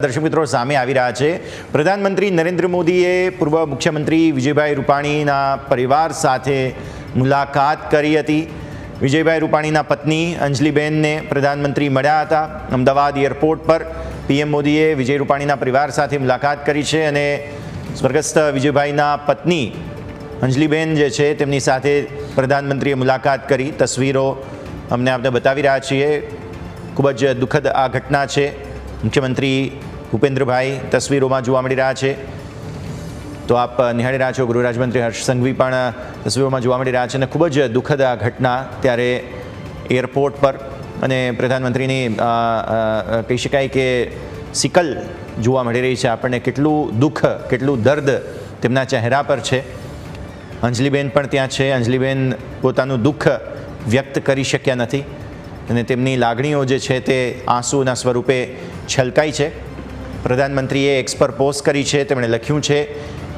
દર્શક મિત્રો સામે આવી રહ્યા છે। પ્રધાનમંત્રી નરેન્દ્ર મોદીએ પૂર્વ મુખ્યમંત્રી વિજયભાઈ રૂપાણીના પરિવાર સાથે મુલાકાત કરી હતી। વિજયભાઈ રૂપાણીના પત્ની અંજલિબેનને પ્રધાનમંત્રી મળ્યા હતા અમદાવાદ એરપોર્ટ પર। પીએમ મોદીએ વિજય રૂપાણીના પરિવાર સાથે મુલાકાત કરી છે અને સ્વર્ગસ્થ વિજયભાઈના પત્ની અંજલિબેન જે છે તેમની સાથે પ્રધાનમંત્રીએ મુલાકાત કરી। તસવીરો અમને આપને બતાવી રહ્યા છીએ। ખૂબ જ દુઃખદ આ ઘટના છે। મુખ્યમંત્રી ભૂપેન્દ્રભાઈ તસવીરોમાં જોવા મળી રહ્યા છે। તો આપ નિહાળી રહ્યા છો, ગૃહ રાજ્યમંત્રી હર્ષ સંઘવી પણ તસવીરોમાં જોવા મળી રહ્યા છે અને ખૂબ જ દુઃખદ આ ઘટના ત્યારે એરપોર્ટ પર અને પ્રધાનમંત્રીની કહી શકાય કે સિકલ જોવા મળી રહી છે આપણને। કેટલું દુઃખ, કેટલું દર્દ તેમના ચહેરા પર છે। અંજલિબેન પણ ત્યાં છે। અંજલિબેન પોતાનું દુઃખ વ્યક્ત કરી શક્યા નથી અને તેમની લાગણીઓ જે છે તે આંસુના સ્વરૂપે છલકાઈ છે। પ્રધાનમંત્રીએ એક્સ પર પોસ્ટ કરી છે। તેમણે લખ્યું છે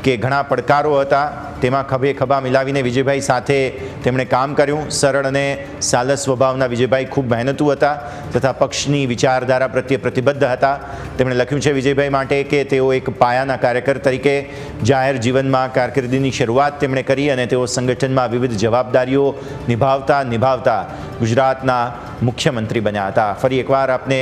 કે ઘણા પડકારો હતા, તેમાં ખભે ખભા મિલાવીને વિજયભાઈ સાથે તેમણે કામ કર્યું। સરળ અને સાલસ સ્વભાવના વિજયભાઈ ખૂબ મહેનતુ હતા તથા પક્ષની વિચારધારા પ્રત્યે પ્રતિબદ્ધ હતા। તેમણે લખ્યું છે વિજયભાઈ માટે કે તેઓ એક પાયાના કાર્યકર તરીકે જાહેર જીવનમાં કારકિર્દીની શરૂઆત તેમણે કરી અને તેઓ સંગઠનમાં વિવિધ જવાબદારીઓ નિભાવતા ગુજરાતના મુખ્યમંત્રી બન્યા હતા। ફરી એકવાર આપને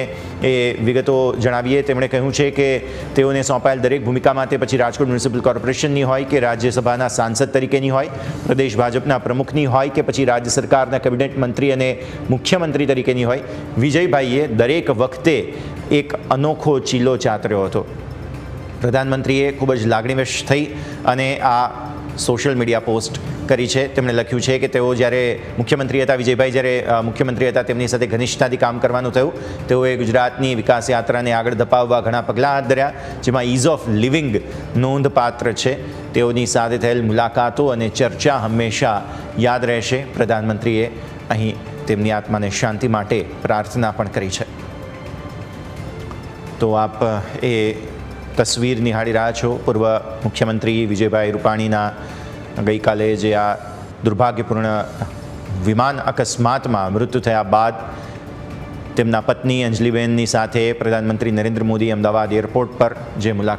એ વિગતો જણાવીએ। તેમણે કહ્યું છે કે તેઓને સોંપાયેલ દરેક ભૂમિકા માટે પછી રાજકોટ મ્યુનિસિપલ કોર્પોરેશનની હોય કે રાજ્યસભાના સાંસદ તરીકેની હોય, પ્રદેશ ભાજપના પ્રમુખની હોય કે પછી રાજ્ય સરકારના કેબિનેટ મંત્રી અને મુખ્યમંત્રી તરીકેની હોય, વિજયભાઈએ દરેક વખતે એક અનોખો ચીલો ચાતર્યો હતો। પ્રધાનમંત્રીએ ખૂબ જ લાગણીવશ થઈ અને આ સોશિયલ મીડિયા પોસ્ટ કરી છે। તેમણે લખ્યું છે કે તેઓ જ્યારે મુખ્યમંત્રી હતા, વિજયભાઈ જ્યારે મુખ્યમંત્રી હતા તેમની સાથે ઘનિષ્ઠતાથી કામ કરવાનું થયું। તેઓએ ગુજરાતની વિકાસ યાત્રાને આગળ ધપાવવા ઘણા પગલાં હાથ ધર્યા, જેમાં ઇઝ ઓફ લિવિંગ નોંધપાત્ર છે। તેઓની સાથે થયેલ મુલાકાતો અને ચર્ચા હંમેશા યાદ રહેશે। પ્રધાનમંત્રીએ અહીં તેમની આત્માને શાંતિ માટે પ્રાર્થના પણ કરી છે। તો આપ એ તસવીર નિહાળી રહ્યા છો। પૂર્વ મુખ્યમંત્રી વિજયભાઈ રૂપાણીના ગઈકાલે જે આ દુર્ભાગ્યપૂર્ણ વિમાન અકસ્માતમાં મૃત્યુ થયા બાદ તેમના પત્ની અંજલિબેનની સાથે પ્રધાનમંત્રી નરેન્દ્ર મોદી અમદાવાદ એરપોર્ટ પર જે મુલાકાત